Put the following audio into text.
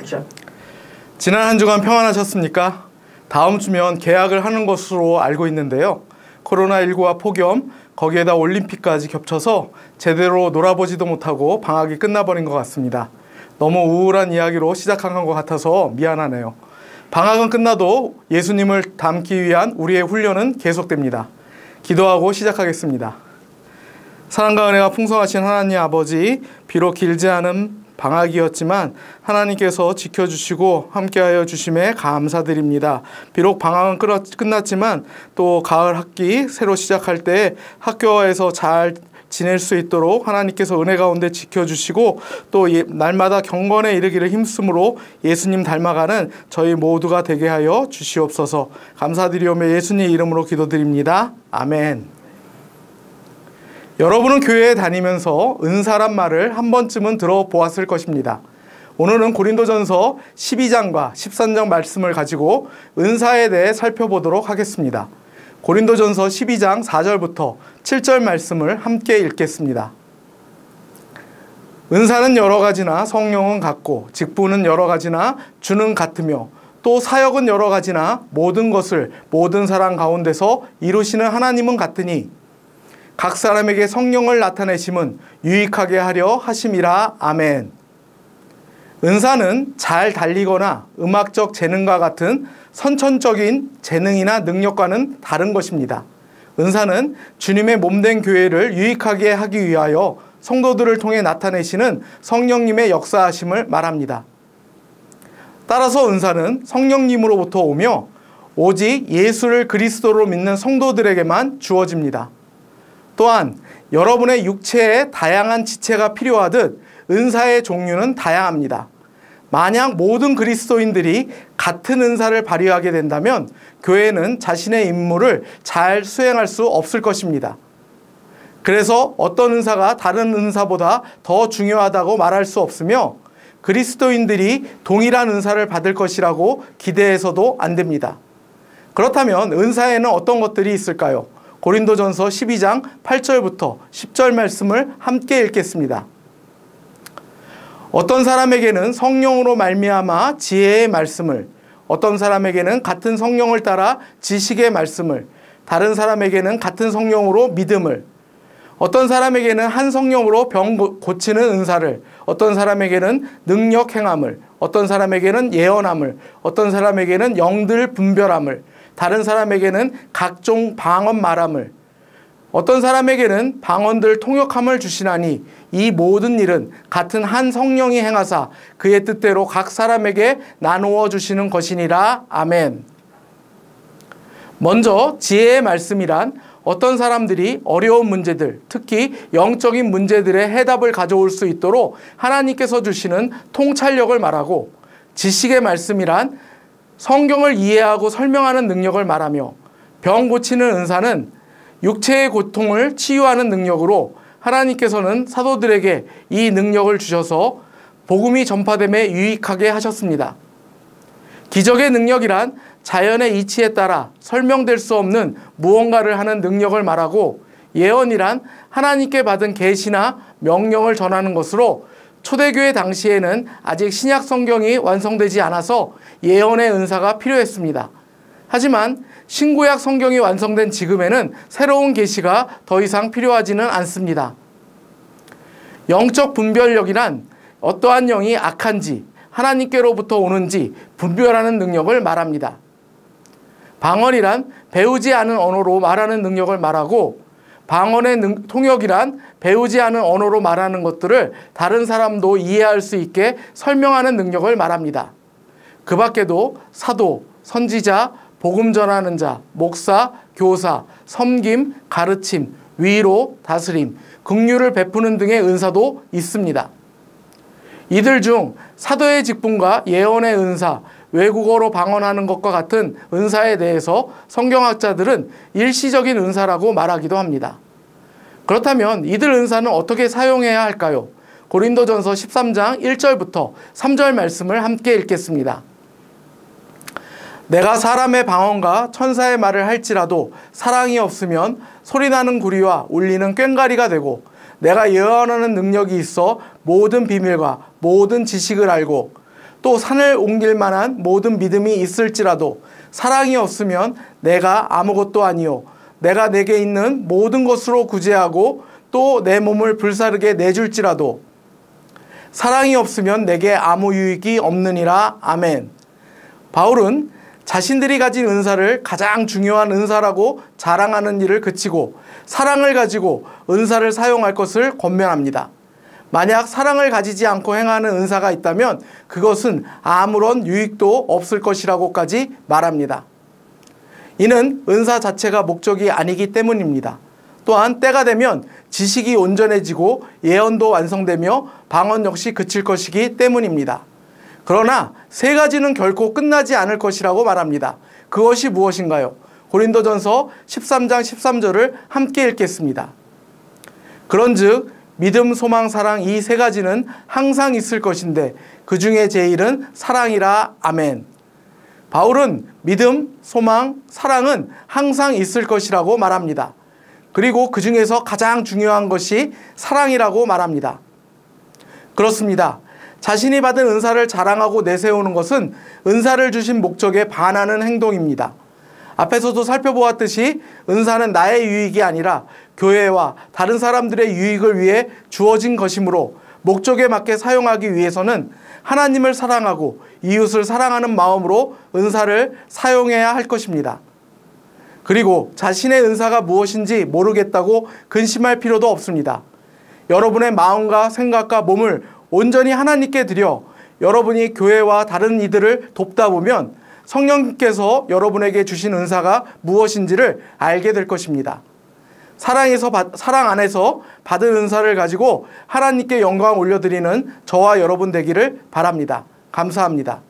액션. 지난 한 주간 평안하셨습니까? 다음 주면 개학을 하는 것으로 알고 있는데요. 코로나19와 폭염, 거기에다 올림픽까지 겹쳐서 제대로 놀아보지도 못하고 방학이 끝나버린 것 같습니다. 너무 우울한 이야기로 시작한 것 같아서 미안하네요. 방학은 끝나도 예수님을 닮기 위한 우리의 훈련은 계속됩니다. 기도하고 시작하겠습니다. 사랑과 은혜가 풍성하신 하나님 아버지, 비록 길지 않은 방학이었지만 하나님께서 지켜주시고 함께하여 주심에 감사드립니다. 비록 방학은 끝났지만 또 가을 학기 새로 시작할 때 학교에서 잘 지낼 수 있도록 하나님께서 은혜 가운데 지켜주시고 또 날마다 경건에 이르기를 힘쓰므로 예수님 닮아가는 저희 모두가 되게 하여 주시옵소서. 감사드리오며 예수님 이름으로 기도드립니다. 아멘. 여러분은 교회에 다니면서 은사란 말을 한 번쯤은 들어보았을 것입니다. 오늘은 고린도전서 12장과 13장 말씀을 가지고 은사에 대해 살펴보도록 하겠습니다. 고린도전서 12장 4절부터 7절 말씀을 함께 읽겠습니다. 은사는 여러 가지나 성령은 같고 직분은 여러 가지나 주는 같으며 또 사역은 여러 가지나 모든 것을 모든 사람 가운데서 이루시는 하나님은 같으니 각 사람에게 성령을 나타내심은 유익하게 하려 하심이라. 아멘. 은사는 잘 달리거나 음악적 재능과 같은 선천적인 재능이나 능력과는 다른 것입니다. 은사는 주님의 몸된 교회를 유익하게 하기 위하여 성도들을 통해 나타내시는 성령님의 역사하심을 말합니다. 따라서 은사는 성령님으로부터 오며 오직 예수를 그리스도로 믿는 성도들에게만 주어집니다. 또한 여러분의 육체에 다양한 지체가 필요하듯 은사의 종류는 다양합니다. 만약 모든 그리스도인들이 같은 은사를 발휘하게 된다면 교회는 자신의 임무를 잘 수행할 수 없을 것입니다. 그래서 어떤 은사가 다른 은사보다 더 중요하다고 말할 수 없으며 그리스도인들이 동일한 은사를 받을 것이라고 기대해서도 안 됩니다. 그렇다면 은사에는 어떤 것들이 있을까요? 고린도전서 12장 8절부터 10절 말씀을 함께 읽겠습니다. 어떤 사람에게는 성령으로 말미암아 지혜의 말씀을, 어떤 사람에게는 같은 성령을 따라 지식의 말씀을, 다른 사람에게는 같은 성령으로 믿음을, 어떤 사람에게는 한 성령으로 병 고치는 은사를, 어떤 사람에게는 능력 행함을, 어떤 사람에게는 예언함을, 어떤 사람에게는 영들 분별함을, 다른 사람에게는 각종 방언 말함을, 어떤 사람에게는 방언들 통역함을 주시나니 이 모든 일은 같은 한 성령이 행하사 그의 뜻대로 각 사람에게 나누어 주시는 것이니라. 아멘. 먼저 지혜의 말씀이란 어떤 사람들이 어려운 문제들, 특히 영적인 문제들의 해답을 가져올 수 있도록 하나님께서 주시는 통찰력을 말하고, 지식의 말씀이란 성경을 이해하고 설명하는 능력을 말하며, 병 고치는 은사는 육체의 고통을 치유하는 능력으로 하나님께서는 사도들에게 이 능력을 주셔서 복음이 전파됨에 유익하게 하셨습니다. 기적의 능력이란 자연의 이치에 따라 설명될 수 없는 무언가를 하는 능력을 말하고, 예언이란 하나님께 받은 계시나 명령을 전하는 것으로 초대교회 당시에는 아직 신약 성경이 완성되지 않아서 예언의 은사가 필요했습니다. 하지만 신구약 성경이 완성된 지금에는 새로운 계시가 더 이상 필요하지는 않습니다. 영적 분별력이란 어떠한 영이 악한지 하나님께로부터 오는지 분별하는 능력을 말합니다. 방언이란 배우지 않은 언어로 말하는 능력을 말하고, 방언의 통역이란 배우지 않은 언어로 말하는 것들을 다른 사람도 이해할 수 있게 설명하는 능력을 말합니다. 그 밖에도 사도, 선지자, 복음 전하는 자, 목사, 교사, 섬김, 가르침, 위로, 다스림, 긍휼을 베푸는 등의 은사도 있습니다. 이들 중 사도의 직분과 예언의 은사, 외국어로 방언하는 것과 같은 은사에 대해서 성경학자들은 일시적인 은사라고 말하기도 합니다. 그렇다면 이들 은사는 어떻게 사용해야 할까요? 고린도전서 13장 1절부터 3절 말씀을 함께 읽겠습니다. 내가 사람의 방언과 천사의 말을 할지라도 사랑이 없으면 소리나는 구리와 울리는 꽹과리가 되고, 내가 예언하는 능력이 있어 모든 비밀과 모든 지식을 알고 또 산을 옮길 만한 모든 믿음이 있을지라도 사랑이 없으면 내가 아무것도 아니요 내가 내게 있는 모든 것으로 구제하고 또 내 몸을 불사르게 내줄지라도 사랑이 없으면 내게 아무 유익이 없느니라. 아멘. 바울은 자신들이 가진 은사를 가장 중요한 은사라고 자랑하는 일을 그치고 사랑을 가지고 은사를 사용할 것을 권면합니다. 만약 사랑을 가지지 않고 행하는 은사가 있다면 그것은 아무런 유익도 없을 것이라고까지 말합니다. 이는 은사 자체가 목적이 아니기 때문입니다. 또한 때가 되면 지식이 온전해지고 예언도 완성되며 방언 역시 그칠 것이기 때문입니다. 그러나 세 가지는 결코 끝나지 않을 것이라고 말합니다. 그것이 무엇인가요? 고린도전서 13장 13절을 함께 읽겠습니다. 그런즉 믿음, 소망, 사랑 이 세 가지는 항상 있을 것인데 그 중에 제일은 사랑이라. 아멘. 바울은 믿음, 소망, 사랑은 항상 있을 것이라고 말합니다. 그리고 그 중에서 가장 중요한 것이 사랑이라고 말합니다. 그렇습니다. 자신이 받은 은사를 자랑하고 내세우는 것은 은사를 주신 목적에 반하는 행동입니다. 앞에서도 살펴보았듯이 은사는 나의 유익이 아니라 교회와 다른 사람들의 유익을 위해 주어진 것이므로 목적에 맞게 사용하기 위해서는 하나님을 사랑하고 이웃을 사랑하는 마음으로 은사를 사용해야 할 것입니다. 그리고 자신의 은사가 무엇인지 모르겠다고 근심할 필요도 없습니다. 여러분의 마음과 생각과 몸을 온전히 하나님께 드려 여러분이 교회와 다른 이들을 돕다 보면 성령께서 여러분에게 주신 은사가 무엇인지를 알게 될 것입니다. 사랑 안에서 받은 은사를 가지고 하나님께 영광 올려드리는 저와 여러분 되기를 바랍니다. 감사합니다.